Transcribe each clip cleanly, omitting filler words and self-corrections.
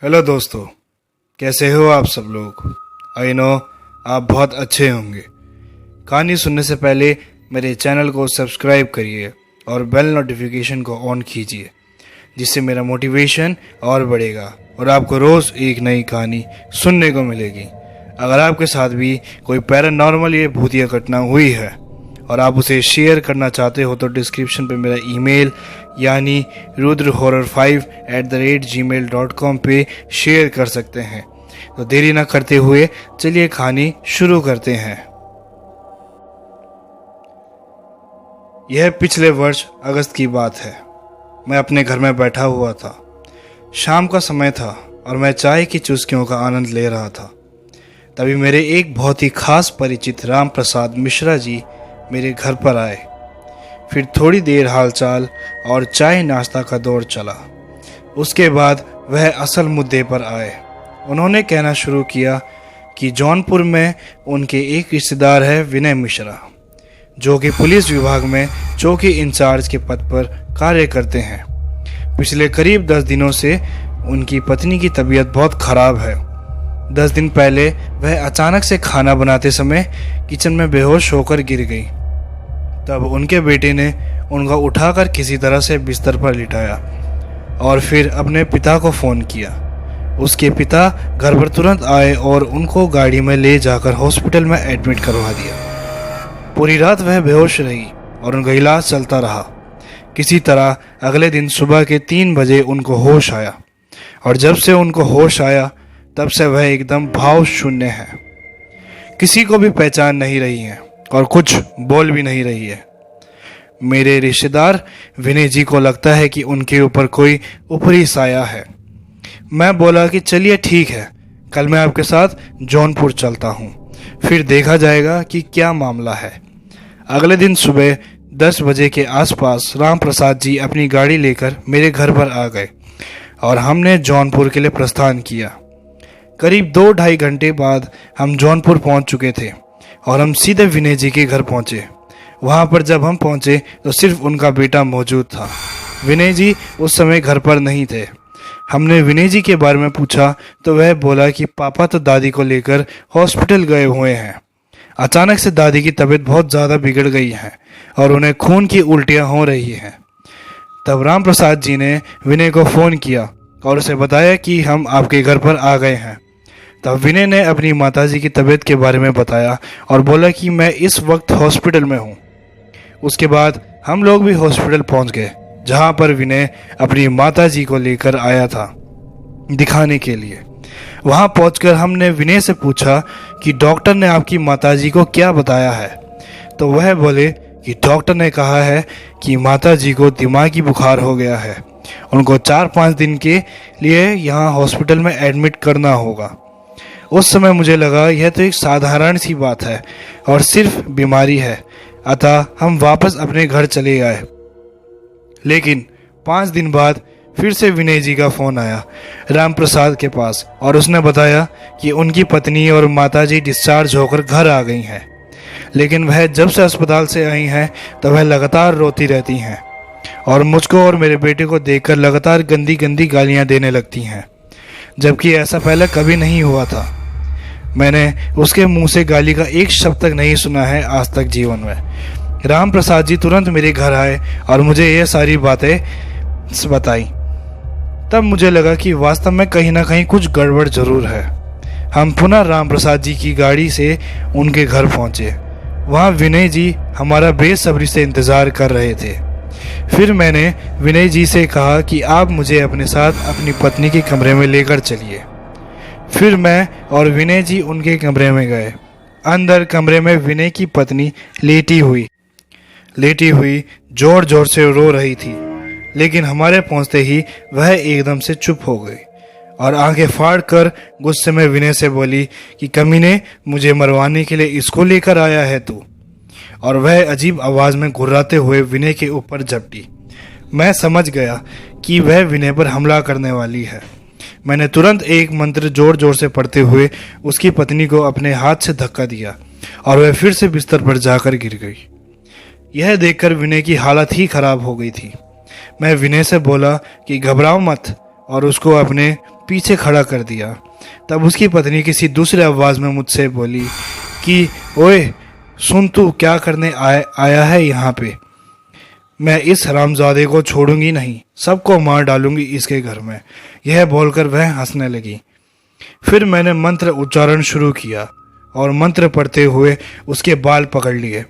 Hello दोस्तों, कैसे हो आप सब लोग। आई नो आप बहुत अच्छे होंगे। कहानी सुनने से पहले मेरे चैनल को सब्सक्राइब करिए और बेल नोटिफिकेशन को ऑन कीजिए, जिससे मेरा मोटिवेशन और बढ़ेगा और आपको रोज़ एक नई कहानी सुनने को मिलेगी। अगर आपके साथ भी कोई पैरानॉर्मल या भूतिया घटना हुई है और आप उसे शेयर करना चाहते हो तो डिस्क्रिप्शन पे मेरा ईमेल यानी rudrahorror5@gmail.com पे शेयर कर सकते हैं। तो देरी ना करते हुए चलिए कहानी शुरू करते हैं। यह पिछले वर्ष अगस्त की बात है। मैं अपने घर में बैठा हुआ था। शाम का समय था और मैं चाय की चुस्कियों का आनंद ले रहा था। तभी मेरे एक बहुत ही खास परिचित राम प्रसाद मिश्रा जी मेरे घर पर आए। फिर थोड़ी देर हालचाल और चाय नाश्ता का दौर चला। उसके बाद वह असल मुद्दे पर आए। उन्होंने कहना शुरू किया कि जौनपुर में उनके एक रिश्तेदार है विनय मिश्रा, जो कि पुलिस विभाग में चौकी इंचार्ज के पद पर कार्य करते हैं। पिछले करीब 10 दिनों से उनकी पत्नी की तबीयत बहुत खराब है। 10 दिन पहले वह अचानक से खाना बनाते समय किचन में बेहोश होकर गिर गई। तब उनके बेटे ने उनको उठाकर किसी तरह से बिस्तर पर लिटाया और फिर अपने पिता को फ़ोन किया। उसके पिता घर पर तुरंत आए और उनको गाड़ी में ले जाकर हॉस्पिटल में एडमिट करवा दिया। पूरी रात वह बेहोश रही और उनका इलाज चलता रहा। किसी तरह अगले दिन सुबह के 3 बजे उनको होश आया और जब से उनको होश आया तब से वह एकदम भाव शून्य है। किसी को भी पहचान नहीं रही है और कुछ बोल भी नहीं रही है। मेरे रिश्तेदार विनय जी को लगता है कि उनके ऊपर कोई ऊपरी साया है। मैं बोला कि चलिए ठीक है, कल मैं आपके साथ जौनपुर चलता हूँ, फिर देखा जाएगा कि क्या मामला है। अगले दिन सुबह 10 बजे के आसपास राम प्रसाद जी अपनी गाड़ी लेकर मेरे घर पर आ गए और हमने जौनपुर के लिए प्रस्थान किया। करीब 2-2.5 घंटे बाद हम जौनपुर पहुंच चुके थे और हम सीधे विनय जी के घर पहुंचे। वहां पर जब हम पहुंचे तो सिर्फ उनका बेटा मौजूद था। विनय जी उस समय घर पर नहीं थे। हमने विनय जी के बारे में पूछा तो वह बोला कि पापा तो दादी को लेकर हॉस्पिटल गए हुए हैं। अचानक से दादी की तबीयत बहुत ज़्यादा बिगड़ गई है और उन्हें खून की उल्टियाँ हो रही हैं। तब राम प्रसाद जी ने विनय को फ़ोन किया और उसे बताया कि हम आपके घर पर आ गए हैं। तब विनय ने अपनी माताजी की तबीयत के बारे में बताया और बोला कि मैं इस वक्त हॉस्पिटल में हूँ। उसके बाद हम लोग भी हॉस्पिटल पहुँच गए, जहाँ पर विनय अपनी माताजी को लेकर आया था दिखाने के लिए। वहाँ पहुँचकर हमने विनय से पूछा कि डॉक्टर ने आपकी माताजी को क्या बताया है। तो वह बोले कि डॉक्टर ने कहा है कि माताजी को दिमागी बुखार हो गया है, उनको 4-5 दिन के लिए यहाँ हॉस्पिटल में एडमिट करना होगा। उस समय मुझे लगा यह तो एक साधारण सी बात है और सिर्फ बीमारी है, अतः हम वापस अपने घर चले आए। लेकिन 5 दिन बाद फिर से विनय जी का फ़ोन आया राम प्रसाद के पास और उसने बताया कि उनकी पत्नी और माताजी डिस्चार्ज होकर घर आ गई हैं। लेकिन वह जब से अस्पताल से आई हैं तो वह लगातार रोती रहती हैं और मुझको और मेरे बेटे को देखकर लगातार गंदी गंदी गालियाँ देने लगती हैं, जबकि ऐसा पहले कभी नहीं हुआ था। मैंने उसके मुंह से गाली का एक शब्द तक नहीं सुना है आज तक जीवन में। राम प्रसाद जी तुरंत मेरे घर आए और मुझे ये सारी बातें बताई। तब मुझे लगा कि वास्तव में कहीं ना कहीं कुछ गड़बड़ जरूर है। हम पुनः राम प्रसाद जी की गाड़ी से उनके घर पहुंचे। वहाँ विनय जी हमारा बेसब्री से इंतज़ार कर रहे थे। फिर मैंने विनय जी से कहा कि आप मुझे अपने साथ अपनी पत्नी के कमरे में लेकर चलिए। फिर मैं और विनय जी उनके कमरे में गए। अंदर कमरे में विनय की पत्नी लेटी हुई जोर जोर से रो रही थी, लेकिन हमारे पहुंचते ही वह एकदम से चुप हो गई और आंखें फाड़ कर गुस्से में विनय से बोली कि कमीने, मुझे मरवाने के लिए इसको लेकर आया है तू। और वह अजीब आवाज़ में घुर्राते हुए विनय के ऊपर झपटी। मैं समझ गया कि वह विनय पर हमला करने वाली है। मैंने तुरंत एक मंत्र जोर जोर से पढ़ते हुए उसकी पत्नी को अपने हाथ से धक्का दिया और वह फिर से बिस्तर पर जाकर गिर गई। यह देखकर विनय की हालत ही खराब हो गई थी। मैं विनय से बोला कि घबराओ मत और उसको अपने पीछे खड़ा कर दिया। तब उसकी पत्नी किसी दूसरे आवाज़ में मुझसे बोली कि ओए सुन, तू क्या करने आया है यहाँ पे? मैं इस हरामजादे को छोड़ूंगी नहीं, सबको मार डालूंगी इसके घर में। यह बोलकर वह हंसने लगी। फिर मैंने मंत्र उच्चारण शुरू किया और मंत्र पढ़ते हुए उसके बाल पकड़ लिए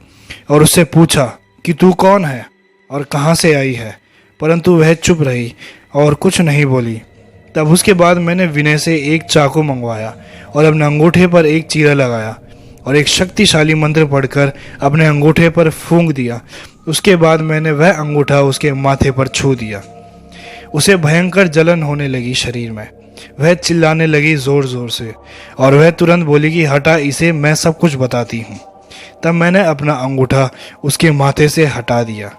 और उससे पूछा कि तू कौन है और कहाँ से आई है, परंतु वह चुप रही और कुछ नहीं बोली। तब उसके बाद मैंने विनय से एक चाकू मंगवाया और अपने अंगूठे पर एक चीरा लगाया और एक शक्तिशाली मंत्र पढ़कर अपने अंगूठे पर फूंक दिया। उसके बाद मैंने वह अंगूठा उसके माथे पर छू दिया। उसे भयंकर जलन होने लगी शरीर में। वह चिल्लाने लगी जोर जोर से और वह तुरंत बोली कि हटा इसे, मैं सब कुछ बताती हूँ। तब मैंने अपना अंगूठा उसके माथे से हटा दिया।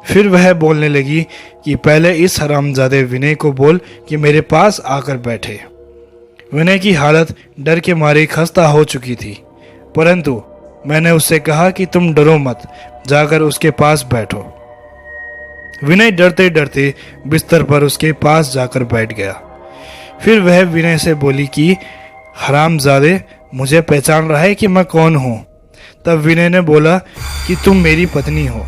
फिर वह बोलने लगी कि पहले इस हरामजादे विनय को बोल कि मेरे पास आकर बैठे। विनय की हालत डर के मारे खस्ता हो चुकी थी, परंतु मैंने उससे कहा कि तुम डरो मत, जाकर उसके पास बैठो। विनय डरते डरते बिस्तर पर उसके पास जाकर बैठ गया। फिर वह विनय से बोली कि हरामजादे, मुझे पहचान रहा है कि मैं कौन हूँ? तब विनय ने बोला कि तुम मेरी पत्नी हो।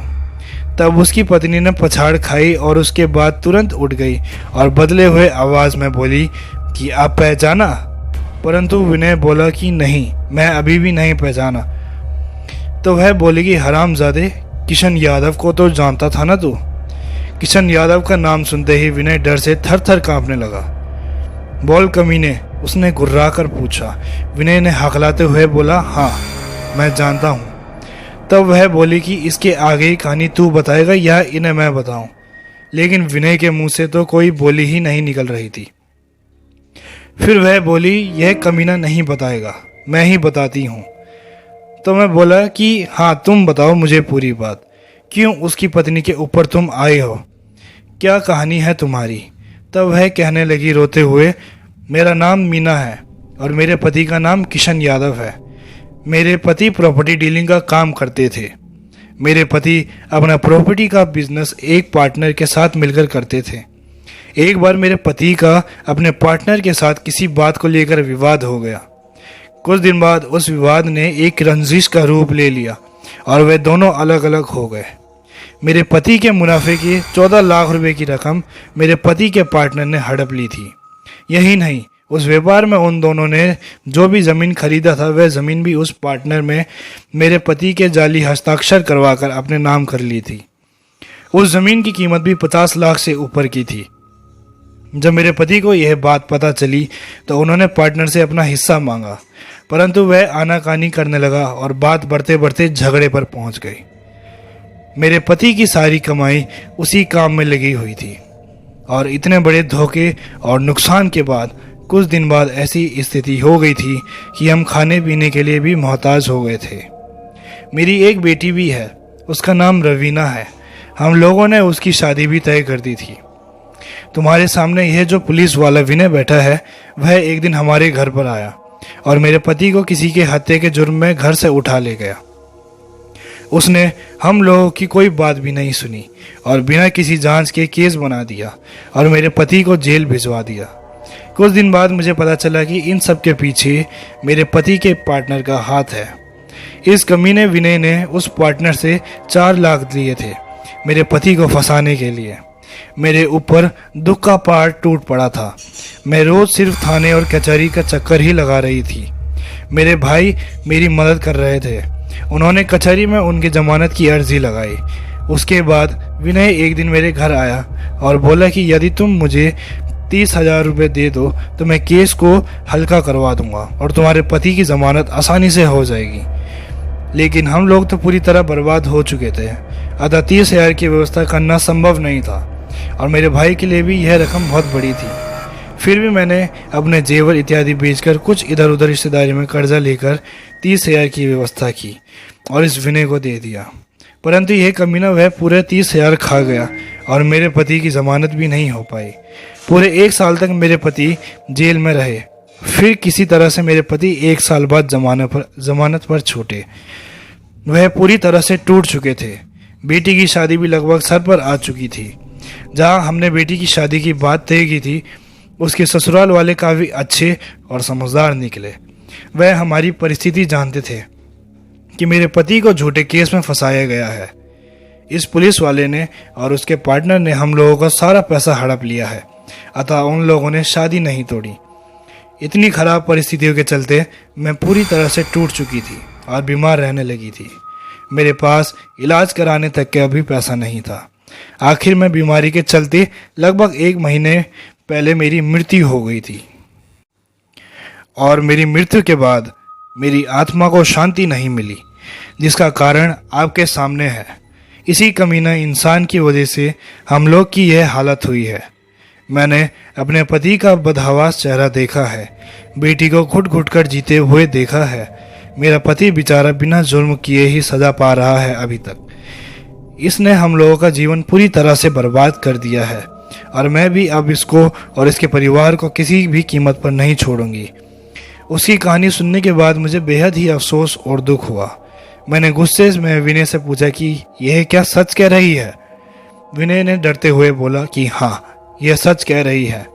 तब उसकी पत्नी ने पछाड़ खाई और उसके बाद तुरंत उठ गई और बदले हुए आवाज़ में बोली कि आप पहचाना? परंतु विनय बोला कि नहीं, मैं अभी भी नहीं पहचाना। तो वह बोली कि हरामजादे, किशन यादव को तो जानता था ना तू? किशन यादव का नाम सुनते ही विनय डर से थर थर कांपने लगा। बोल कमीने, उसने गुर्रा कर पूछा। विनय ने हकलाते हुए बोला, हाँ मैं जानता हूँ। तब वह बोली कि इसके आगे की कहानी तू बताएगा या इन्हें मैं बताऊं? लेकिन विनय के मुंह से तो कोई बोली ही नहीं निकल रही थी। फिर वह बोली, यह कमीना नहीं बताएगा, मैं ही बताती हूँ। तो मैं बोला कि हाँ तुम बताओ मुझे पूरी बात, क्यों उसकी पत्नी के ऊपर तुम आए हो, क्या कहानी है तुम्हारी? तब वह कहने लगी रोते हुए, मेरा नाम मीना है और मेरे पति का नाम किशन यादव है। मेरे पति प्रॉपर्टी डीलिंग का काम करते थे। मेरे पति अपना प्रॉपर्टी का बिजनेस एक पार्टनर के साथ मिलकर करते थे। एक बार मेरे पति का अपने पार्टनर के साथ किसी बात को लेकर विवाद हो गया। कुछ दिन बाद उस विवाद ने एक रंजिश का रूप ले लिया और वे दोनों अलग अलग हो गए। मेरे पति के मुनाफे की 14 लाख रुपए की रकम मेरे पति के पार्टनर ने हड़प ली थी। यही नहीं, उस व्यापार में उन दोनों ने जो भी ज़मीन खरीदा था वह ज़मीन भी उस पार्टनर में मेरे पति के जाली हस्ताक्षर करवाकर अपने नाम कर ली थी। उस ज़मीन की कीमत भी 50 लाख से ऊपर की थी। जब मेरे पति को यह बात पता चली तो उन्होंने पार्टनर से अपना हिस्सा मांगा, परंतु वह आनाकानी करने लगा और बात बढ़ते बढ़ते झगड़े पर पहुंच गई। मेरे पति की सारी कमाई उसी काम में लगी हुई थी और इतने बड़े धोखे और नुकसान के बाद कुछ दिन बाद ऐसी स्थिति हो गई थी कि हम खाने पीने के लिए भी मोहताज हो गए थे। मेरी एक बेटी भी है, उसका नाम रवीना है। हम लोगों ने उसकी शादी भी तय कर दी थी। तुम्हारे सामने यह जो पुलिस वाला विनय बैठा है, वह एक दिन हमारे घर पर आया और मेरे पति को किसी के हत्या के जुर्म में घर से उठा ले गया। उसने हम लोगों की कोई बात भी नहीं सुनी और बिना किसी जांच के केस बना दिया और मेरे पति को जेल भिजवा दिया। कुछ दिन बाद मुझे पता चला कि इन सब के पीछे मेरे पति के पार्टनर का हाथ है। इस कमीने विनय ने उस पार्टनर से 4 लाख लिए थे मेरे पति को फंसाने के लिए। मेरे ऊपर दुख का पहाड़ टूट पड़ा था। मैं रोज सिर्फ थाने और कचहरी का चक्कर ही लगा रही थी। मेरे भाई मेरी मदद कर रहे थे। उन्होंने कचहरी में उनकी जमानत की अर्जी लगाई। उसके बाद विनय एक दिन मेरे घर आया और बोला कि यदि तुम मुझे 30,000 रुपये दे दो तो मैं केस को हल्का करवा दूंगा और तुम्हारे पति की जमानत आसानी से हो जाएगी। लेकिन हम लोग तो पूरी तरह बर्बाद हो चुके थे, अतः 30,000 की व्यवस्था करना संभव नहीं था और मेरे भाई के लिए भी यह रकम बहुत बड़ी थी। फिर भी मैंने अपने जेवर इत्यादि बेचकर कुछ इधर उधर रिश्तेदारी में कर्जा लेकर 30,000 की व्यवस्था की और इस विनय को दे दिया। परंतु यह कमीना वह पूरे 30,000 खा गया और मेरे पति की जमानत भी नहीं हो पाई। पूरे 1 साल तक मेरे पति जेल में रहे। फिर किसी तरह से मेरे पति 1 साल बाद जमानत पर छूटे। वह पूरी तरह से टूट चुके थे। बेटी की शादी भी लगभग सर पर आ चुकी थी। जहां हमने बेटी की शादी की बात तय की थी, उसके ससुराल वाले काफ़ी अच्छे और समझदार निकले। वह हमारी परिस्थिति जानते थे कि मेरे पति को झूठे केस में फंसाया गया है। इस पुलिस वाले ने और उसके पार्टनर ने हम लोगों का सारा पैसा हड़प लिया है, अतः उन लोगों ने शादी नहीं तोड़ी। इतनी खराब परिस्थितियों के चलते मैं पूरी तरह से टूट चुकी थी और बीमार रहने लगी थी। मेरे पास इलाज कराने तक का भी पैसा नहीं था। आखिर में बीमारी के चलते लगभग 1 महीने पहले मेरी मृत्यु हो गई थी और मेरी मृत्यु के बाद मेरी आत्मा को शांति नहीं मिली, जिसका कारण आपके सामने है। इसी कमीना इंसान की वजह से हम लोग की यह हालत हुई है। मैंने अपने पति का बदहवास चेहरा देखा है, बेटी को घुट घुट कर जीते हुए देखा है। मेरा पति बेचारा बिना जुर्म किए ही सजा पा रहा है अभी तक। इसने हम लोगों का जीवन पूरी तरह से बर्बाद कर दिया है और मैं भी अब इसको और इसके परिवार को किसी भी कीमत पर नहीं छोड़ूंगी। उसकी कहानी सुनने के बाद मुझे बेहद ही अफसोस और दुख हुआ। मैंने गुस्से में विनय से पूछा कि यह क्या सच कह रही है। विनय ने डरते हुए बोला कि हाँ, यह सच कह रही है।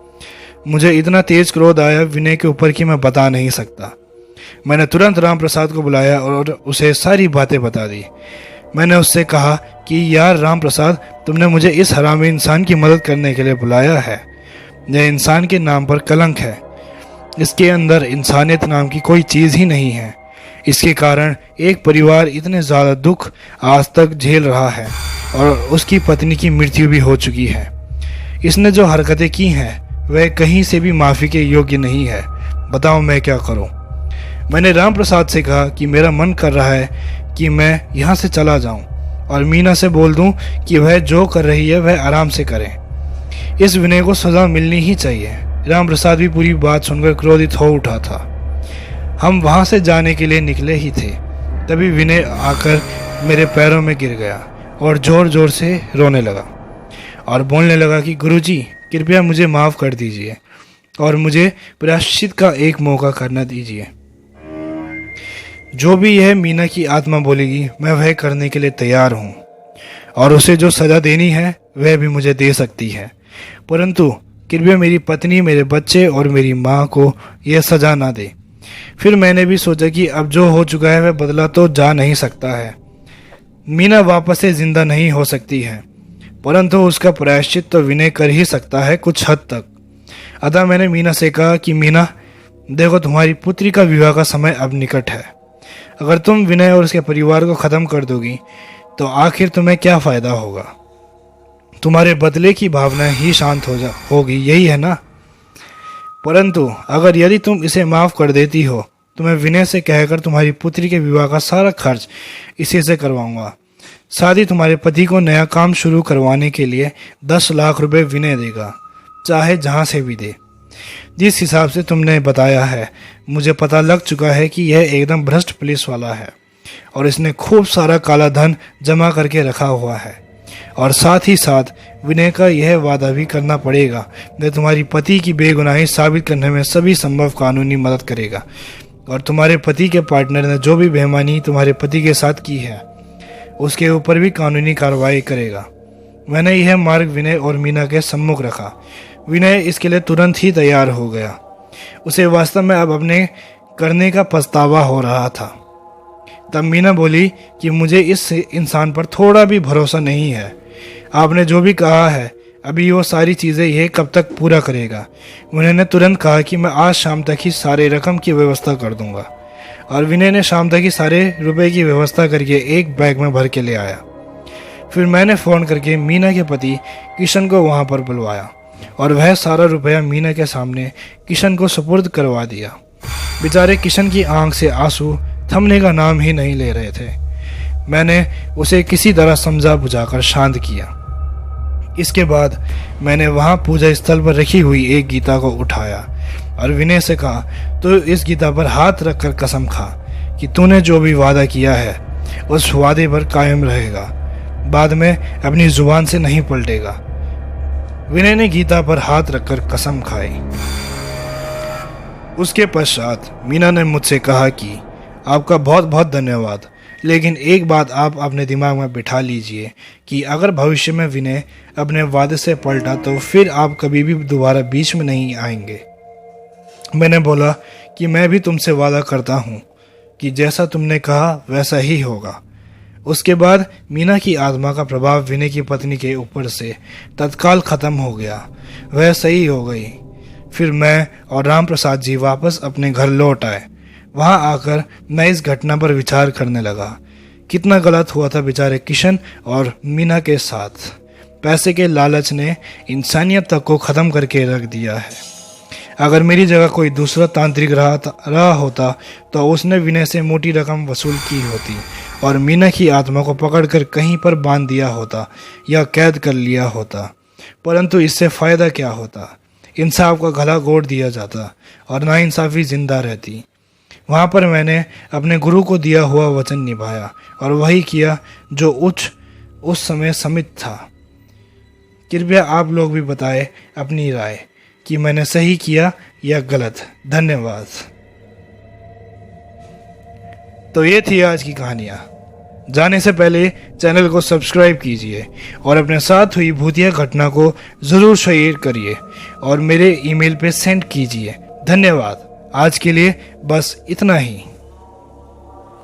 मुझे इतना तेज क्रोध आया विनय के ऊपर कि मैं बता नहीं सकता। मैंने तुरंत राम प्रसाद को बुलाया और उसे सारी बातें बता दी। मैंने उससे कहा कि यार राम प्रसाद, तुमने मुझे इस हरामी इंसान की मदद करने के लिए बुलाया है। यह इंसान के नाम पर कलंक है। इसके अंदर इंसानियत नाम की कोई चीज़ ही नहीं है। इसके कारण एक परिवार इतने ज़्यादा दुख आज तक झेल रहा है और उसकी पत्नी की मृत्यु भी हो चुकी है। इसने जो हरकतें की हैं वह कहीं से भी माफ़ी के योग्य नहीं है। बताओ मैं क्या करूं? मैंने राम प्रसाद से कहा कि मेरा मन कर रहा है कि मैं यहाँ से चला जाऊं और मीना से बोल दूं कि वह जो कर रही है वह आराम से करे। इस विनय को सजा मिलनी ही चाहिए। राम प्रसाद भी पूरी बात सुनकर क्रोधित हो उठा था। हम वहाँ से जाने के लिए निकले ही थे, तभी विनय आकर मेरे पैरों में गिर गया और ज़ोर ज़ोर से रोने लगा और बोलने लगा कि गुरुजी, कृपया मुझे माफ़ कर दीजिए और मुझे प्रायश्चित का एक मौका करना दीजिए। जो भी यह मीना की आत्मा बोलेगी मैं वह करने के लिए तैयार हूँ और उसे जो सज़ा देनी है वह भी मुझे दे सकती है, परंतु कृपया मेरी पत्नी, मेरे बच्चे और मेरी माँ को यह सज़ा ना दे। फिर मैंने भी सोचा कि अब जो हो चुका है वह बदला तो जा नहीं सकता है। मीना वापस से जिंदा नहीं हो सकती है, परंतु उसका प्रायश्चित तो विनय कर ही सकता है कुछ हद तक। अतः मैंने मीना से कहा कि मीना देखो, तुम्हारी पुत्री का विवाह का समय अब निकट है। अगर तुम विनय और उसके परिवार को ख़त्म कर दोगी तो आखिर तुम्हें क्या फ़ायदा होगा? तुम्हारे बदले की भावना ही शांत होगी, यही है ना? परंतु अगर यदि तुम इसे माफ़ कर देती हो तो मैं विनय से कहकर तुम्हारी पुत्री के विवाह का सारा खर्च इसी से करवाऊंगा। साथ ही तुम्हारे पति को नया काम शुरू करवाने के लिए 10 लाख रुपए विनय देगा, चाहे जहाँ से भी दे। जिस हिसाब से तुमने बताया है मुझे पता लग चुका है कि यह एकदम भ्रष्ट पुलिस वाला है और इसने खूब सारा काला धन जमा करके रखा हुआ है। और साथ ही साथ विनय का यह वादा भी करना पड़ेगा कि तुम्हारी पति की बेगुनाही साबित करने में सभी संभव कानूनी मदद करेगा और तुम्हारे पति के पार्टनर ने जो भी बेईमानी तुम्हारे पति के साथ की है उसके ऊपर भी कानूनी कार्रवाई करेगा। मैंने यह मार्ग विनय और मीना के सम्मुख रखा। विनय इसके लिए तुरंत ही तैयार हो गया। उसे वास्तव में अब अपने करने का पछतावा हो रहा था। तब मीना बोली कि मुझे इस इंसान पर थोड़ा भी भरोसा नहीं है। आपने जो भी कहा है अभी वो सारी चीज़ें यह कब तक पूरा करेगा? उन्होंने तुरंत कहा कि मैं आज शाम तक ही सारे रकम की व्यवस्था कर दूंगा और विनय ने शाम तक ही सारे रुपए की व्यवस्था करके एक बैग में भर के ले आया। फिर मैंने फ़ोन करके मीना के पति किशन को वहाँ पर बुलवाया और वह सारा रुपया मीना के सामने किशन को सुपुर्द करवा दिया। बेचारे किशन की आंख से आंसू थमने का नाम ही नहीं ले रहे थे। मैंने उसे किसी तरह समझा बुझाकर शांत किया। इसके बाद मैंने वहाँ पूजा स्थल पर रखी हुई एक गीता को उठाया और विनय से कहा, तो इस गीता पर हाथ रखकर कसम खा कि तूने जो भी वादा किया है उस वादे पर कायम रहेगा, बाद में अपनी जुबान से नहीं पलटेगा। विनय ने गीता पर हाथ रखकर कसम खाई। उसके पश्चात मीना ने मुझसे कहा कि आपका बहुत बहुत धन्यवाद, लेकिन एक बात आप अपने दिमाग में बिठा लीजिए कि अगर भविष्य में विनय अपने वादे से पलटा तो फिर आप कभी भी दोबारा बीच में नहीं आएंगे। मैंने बोला कि मैं भी तुमसे वादा करता हूँ कि जैसा तुमने कहा वैसा ही होगा। उसके बाद मीना की आत्मा का प्रभाव विनय की पत्नी के ऊपर से तत्काल खत्म हो गया। वह सही हो गई। फिर मैं और राम प्रसाद जी वापस अपने घर लौट आए। वहां आकर मैं इस घटना पर विचार करने लगा। कितना गलत हुआ था बेचारे किशन और मीना के साथ। पैसे के लालच ने इंसानियत तक को ख़त्म करके रख दिया है। अगर मेरी जगह कोई दूसरा तांत्रिक रहा होता तो उसने विनय से मोटी रकम वसूल की होती और मीना की आत्मा को पकड़कर कहीं पर बांध दिया होता या कैद कर लिया होता। परंतु इससे फ़ायदा क्या होता? इंसाफ का गला घोट दिया जाता और नाइंसाफ़ी जिंदा रहती। वहाँ पर मैंने अपने गुरु को दिया हुआ वचन निभाया और वही किया जो उस समय समित था। कृपया आप लोग भी बताएं अपनी राय कि मैंने सही किया या गलत। धन्यवाद। तो ये थी आज की कहानियाँ। जाने से पहले चैनल को सब्सक्राइब कीजिए और अपने साथ हुई भूतिया घटना को ज़रूर शेयर करिए और मेरे ईमेल पे सेंड कीजिए। धन्यवाद। आज के लिए बस इतना ही।